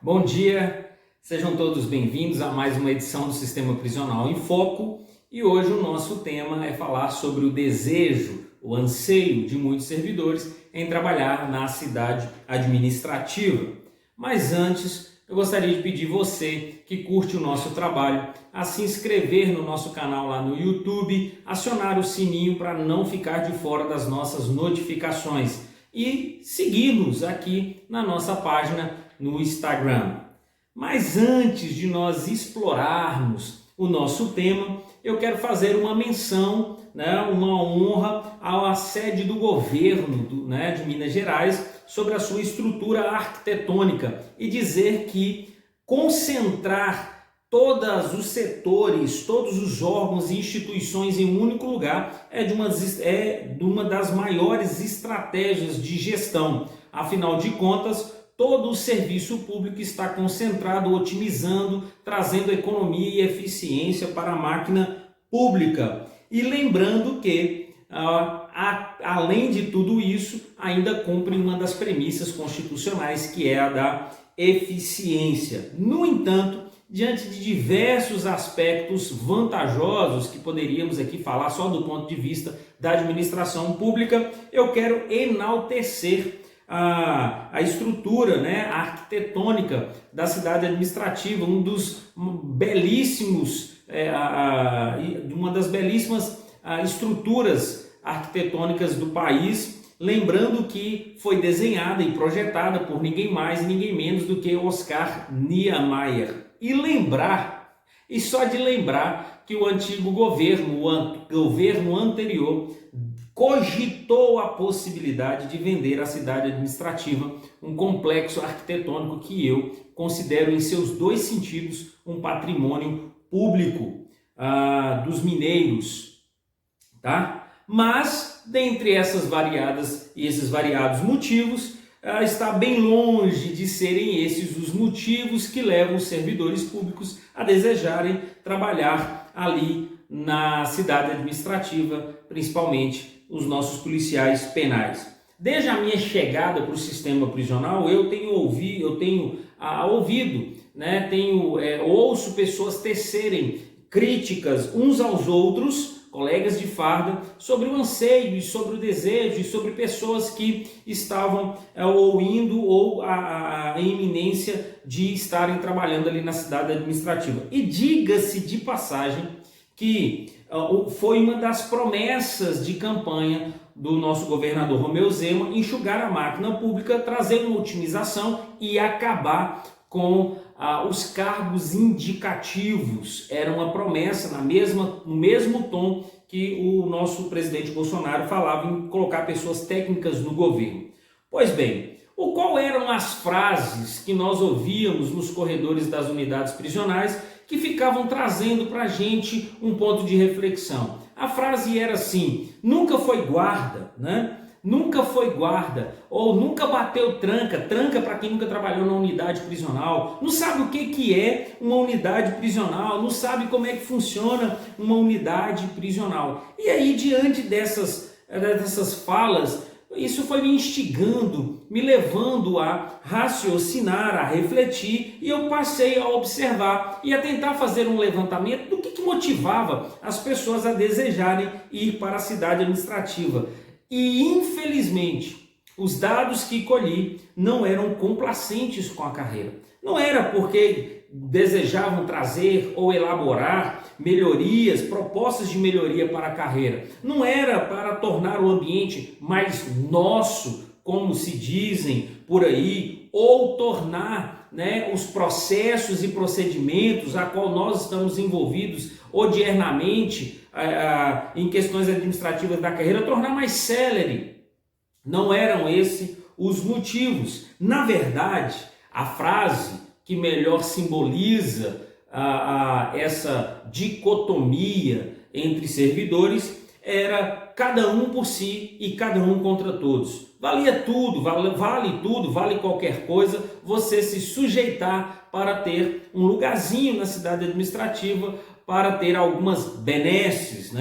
Bom dia, sejam todos bem-vindos a mais uma edição do Sistema Prisional em Foco e hoje o nosso tema é falar sobre o desejo, o anseio de muitos servidores em trabalhar na cidade administrativa. Mas antes, eu gostaria de pedir você que curte o nosso trabalho a se inscrever no nosso canal lá no YouTube, acionar o sininho para não ficar de fora das nossas notificações e seguir-nos aqui na nossa página no Instagram. Mas antes de nós explorarmos o nosso tema, eu quero fazer uma menção, uma honra à sede do governo de Minas Gerais sobre a sua estrutura arquitetônica e dizer que concentrar todos os setores, todos os órgãos e instituições em um único lugar é de uma das maiores estratégias de gestão. Afinal de contas, todo o serviço público está concentrado, otimizando, trazendo economia e eficiência para a máquina pública. E lembrando que, além de tudo isso, ainda cumpre uma das premissas constitucionais, que é a da eficiência. No entanto, diante de diversos aspectos vantajosos que poderíamos aqui falar só do ponto de vista da administração pública, eu quero enaltecer a estrutura, a arquitetônica da cidade administrativa, uma das belíssimas estruturas arquitetônicas do país, lembrando que foi desenhada e projetada por ninguém mais, ninguém menos do que Oscar Niemeyer. E só de lembrar que o antigo governo, o governo anterior, cogitou a possibilidade de vender à cidade administrativa um complexo arquitetônico que eu considero em seus dois sentidos um patrimônio público dos mineiros, tá? Mas, dentre esses variados motivos, está bem longe de serem esses os motivos que levam os servidores públicos a desejarem trabalhar ali na cidade administrativa, principalmente os nossos policiais penais. Desde a minha chegada para o sistema prisional, eu tenho ouvido, ouço pessoas tecerem críticas uns aos outros, colegas de farda, sobre o anseio e sobre o desejo e sobre pessoas que estavam indo ou a iminência de estarem trabalhando ali na cidade administrativa. E diga-se de passagem que foi uma das promessas de campanha do nosso governador Romeu Zema enxugar a máquina pública, trazer uma otimização e acabar com os cargos indicativos. Era uma promessa no mesmo tom que o nosso presidente Bolsonaro falava em colocar pessoas técnicas no governo. Pois bem, qual eram as frases que nós ouvíamos nos corredores das unidades prisionais que ficavam trazendo para a gente um ponto de reflexão? A frase era assim: nunca foi guarda, Nunca foi guarda, ou nunca bateu tranca para quem nunca trabalhou na unidade prisional, não sabe o que é uma unidade prisional, não sabe como é que funciona uma unidade prisional. E aí, diante dessas falas, isso foi me instigando, me levando a raciocinar, a refletir, e eu passei a observar e a tentar fazer um levantamento do que motivava as pessoas a desejarem ir para a cidade administrativa. E, infelizmente, os dados que colhi não eram complacentes com a carreira. Não era porque desejavam trazer ou elaborar melhorias, propostas de melhoria para a carreira. Não era para tornar o ambiente mais nosso, como se dizem por aí, ou tornar os processos e procedimentos a qual nós estamos envolvidos odiernamente em questões administrativas da carreira, tornar mais célere. Não eram esses os motivos. Na verdade, a frase que melhor simboliza essa dicotomia entre servidores era cada um por si e cada um contra todos. Vale tudo, vale qualquer coisa, você se sujeitar para ter um lugarzinho na cidade administrativa, para ter algumas benesses,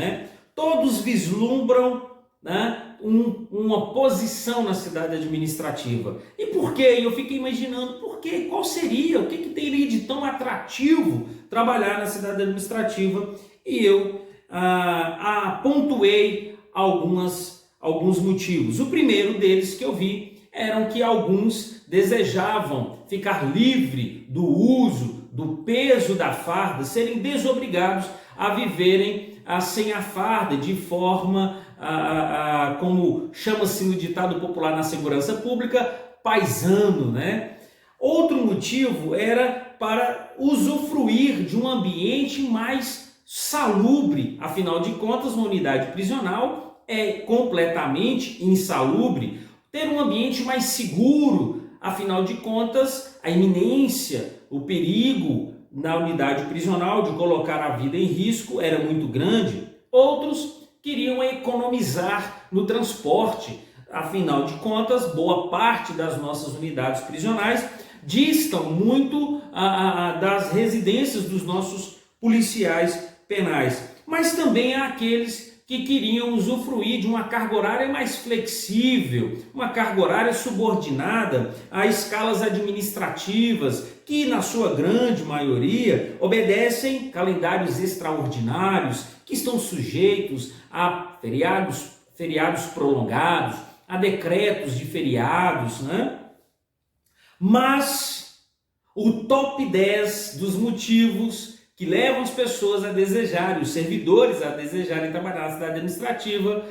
Todos vislumbram né, uma posição na cidade administrativa. E por quê? Eu fiquei imaginando por quê? Qual seria? O que teria de tão atrativo trabalhar na cidade administrativa? E eu pontuei alguns motivos. O primeiro deles que eu vi eram que alguns desejavam ficar livre do uso, do peso da farda, serem desobrigados a viverem sem a farda, de forma, como chama-se no ditado popular na segurança pública, paisano, né? Outro motivo era para usufruir de um ambiente mais salubre. Afinal de contas, uma unidade prisional é completamente insalubre. Ter um ambiente mais seguro, afinal de contas, a iminência, o perigo na unidade prisional de colocar a vida em risco era muito grande. Outros queriam economizar no transporte. Afinal de contas, boa parte das nossas unidades prisionais distam muito das residências dos nossos policiais penais. Mas também há aqueles que queriam usufruir de uma carga horária mais flexível, uma carga horária subordinada a escalas administrativas, que na sua grande maioria obedecem calendários extraordinários, que estão sujeitos a feriados prolongados, a decretos de feriados, né? Mas o top 10 dos motivos que levam as pessoas a desejarem, os servidores a desejarem trabalhar na cidade administrativa,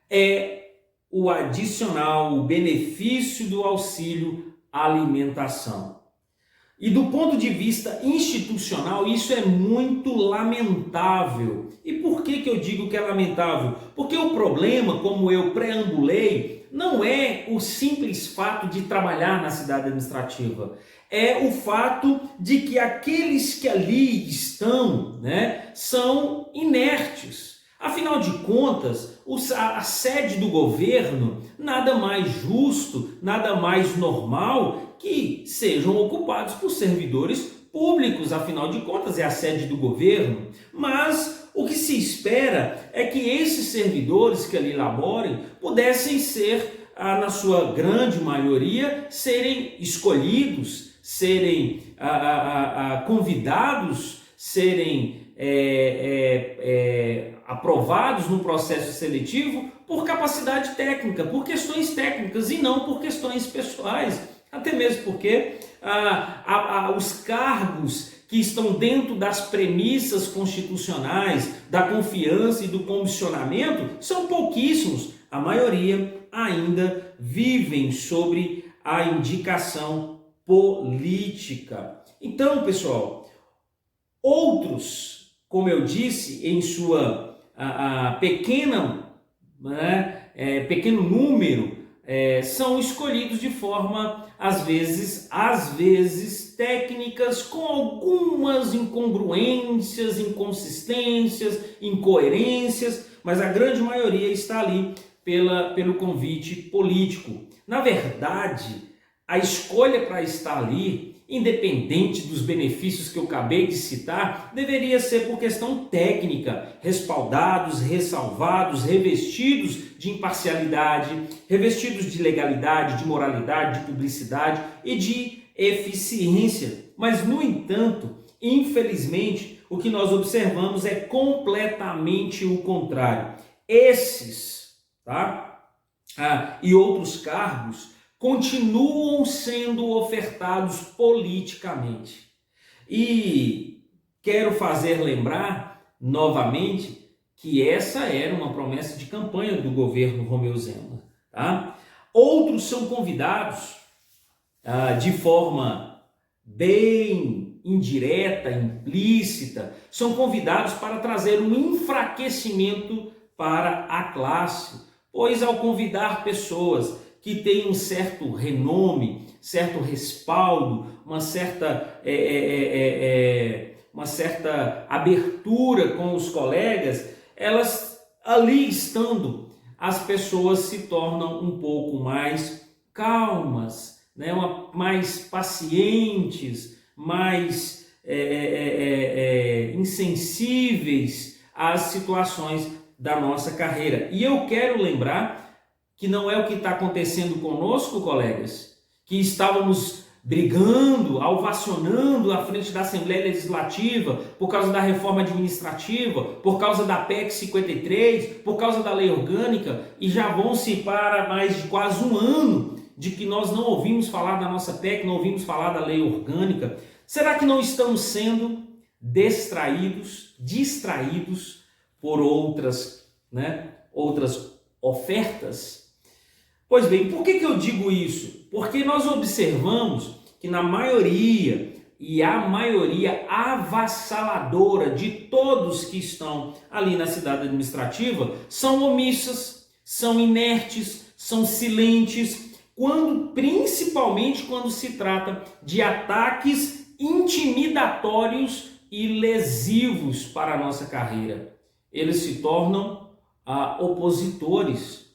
é o adicional, o benefício do auxílio alimentação. E do ponto de vista institucional, isso é muito lamentável. E por que eu digo que é lamentável? Porque o problema, como eu preambulei, não é o simples fato de trabalhar na cidade administrativa. É o fato de que aqueles que ali estão, né, são inertes. Afinal de contas, a sede do governo, nada mais justo, nada mais normal que sejam ocupados por servidores públicos. Afinal de contas, é a sede do governo. Mas o que se espera é que esses servidores que ali laborem pudessem ser, na sua grande maioria, serem escolhidos, serem convidados, serem aprovados no processo seletivo por capacidade técnica, por questões técnicas e não por questões pessoais. Até mesmo porque os cargos que estão dentro das premissas constitucionais da confiança e do comissionamento são pouquíssimos. A maioria ainda vivem sobre a indicação política. Então, pessoal, outros, como eu disse, em sua pequeno número, são escolhidos de forma, às vezes técnicas, com algumas incongruências, inconsistências, incoerências, mas a grande maioria está ali pelo convite político. Na verdade, a escolha para estar ali, independente dos benefícios que eu acabei de citar, deveria ser por questão técnica, respaldados, ressalvados, revestidos de imparcialidade, revestidos de legalidade, de moralidade, de publicidade e de eficiência. Mas, no entanto, infelizmente, o que nós observamos é completamente o contrário. Esses, e outros cargos continuam sendo ofertados politicamente. E quero fazer lembrar novamente que essa era uma promessa de campanha do governo Romeu Zema. Outros são convidados de forma bem indireta, implícita, são convidados para trazer um enfraquecimento para a classe, pois ao convidar pessoas que têm um certo renome, certo respaldo, uma certa abertura com os colegas, elas ali estando, as pessoas se tornam um pouco mais calmas, né? Mais pacientes, mais insensíveis às situações da nossa carreira. E eu quero lembrar que não é o que está acontecendo conosco, colegas, que estávamos brigando, ovacionando à frente da Assembleia Legislativa por causa da reforma administrativa, por causa da PEC 53, por causa da lei orgânica, e já vão-se para mais de quase um ano de que nós não ouvimos falar da nossa PEC, não ouvimos falar da lei orgânica. Será que não estamos sendo distraídos por outras ofertas? Pois bem, por que eu digo isso? Porque nós observamos que na maioria, e a maioria avassaladora de todos que estão ali na cidade administrativa, são omissas, são inertes, são silentes, principalmente quando se trata de ataques intimidatórios e lesivos para a nossa carreira. Eles se tornam opositores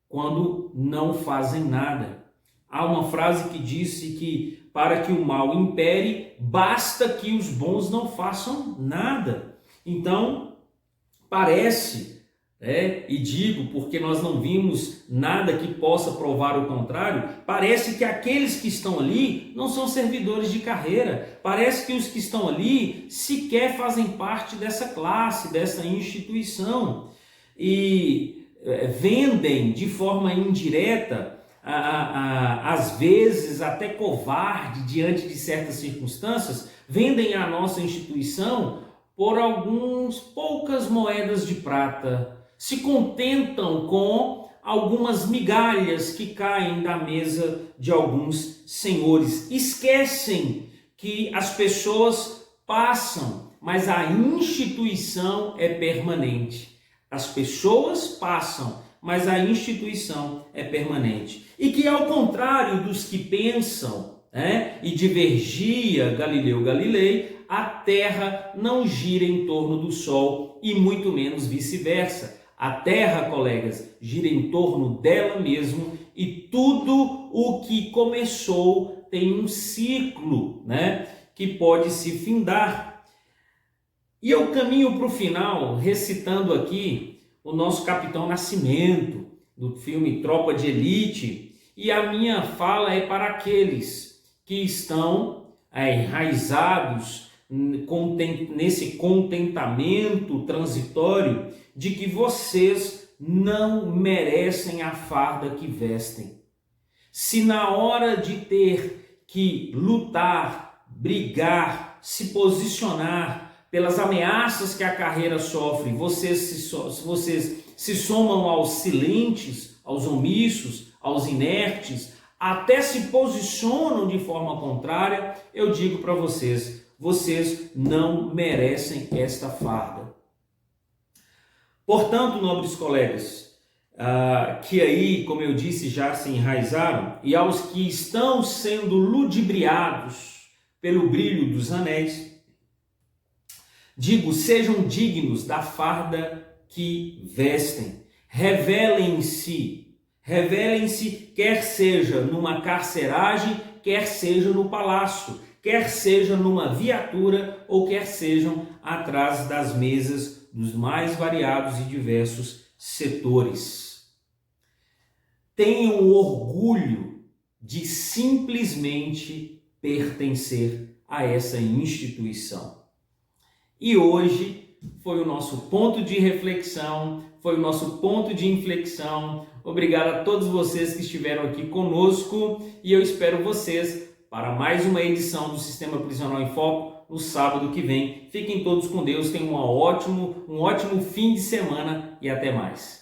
quando não fazem nada. Há uma frase que disse que para que o mal impere, basta que os bons não façam nada. Então, parece, e digo porque nós não vimos nada que possa provar o contrário, parece que aqueles que estão ali não são servidores de carreira, parece que os que estão ali sequer fazem parte dessa classe, dessa instituição, e vendem de forma indireta, às vezes até covarde diante de certas circunstâncias, vendem a nossa instituição por poucas moedas de prata, se contentam com algumas migalhas que caem da mesa de alguns senhores. Esquecem que as pessoas passam, mas a instituição é permanente. As pessoas passam, mas a instituição é permanente. E que ao contrário dos que pensam, e divergia Galileu Galilei, a Terra não gira em torno do Sol e muito menos vice-versa. A Terra, colegas, gira em torno dela mesma e tudo o que começou tem um ciclo, que pode se findar. E eu caminho para o final recitando aqui o nosso Capitão Nascimento, do filme Tropa de Elite, e a minha fala é para aqueles que estão enraizados nesse contentamento transitório de que vocês não merecem a farda que vestem. Se na hora de ter que lutar, brigar, se posicionar pelas ameaças que a carreira sofre, vocês se somam aos silentes, aos omissos, aos inertes, até se posicionam de forma contrária, eu digo para vocês, vocês não merecem esta farda. Portanto, nobres colegas, que aí, como eu disse, já se enraizaram, e aos que estão sendo ludibriados pelo brilho dos anéis, digo, sejam dignos da farda que vestem. Revelem-se, quer seja numa carceragem, quer seja no palácio, quer seja numa viatura ou quer sejam atrás das mesas dos mais variados e diversos setores. Tenham orgulho de simplesmente pertencer a essa instituição. E hoje foi o nosso ponto de reflexão, foi o nosso ponto de inflexão. Obrigado a todos vocês que estiveram aqui conosco e eu espero vocês para mais uma edição do Sistema Prisional em Foco no sábado que vem. Fiquem todos com Deus, tenham um ótimo fim de semana e até mais.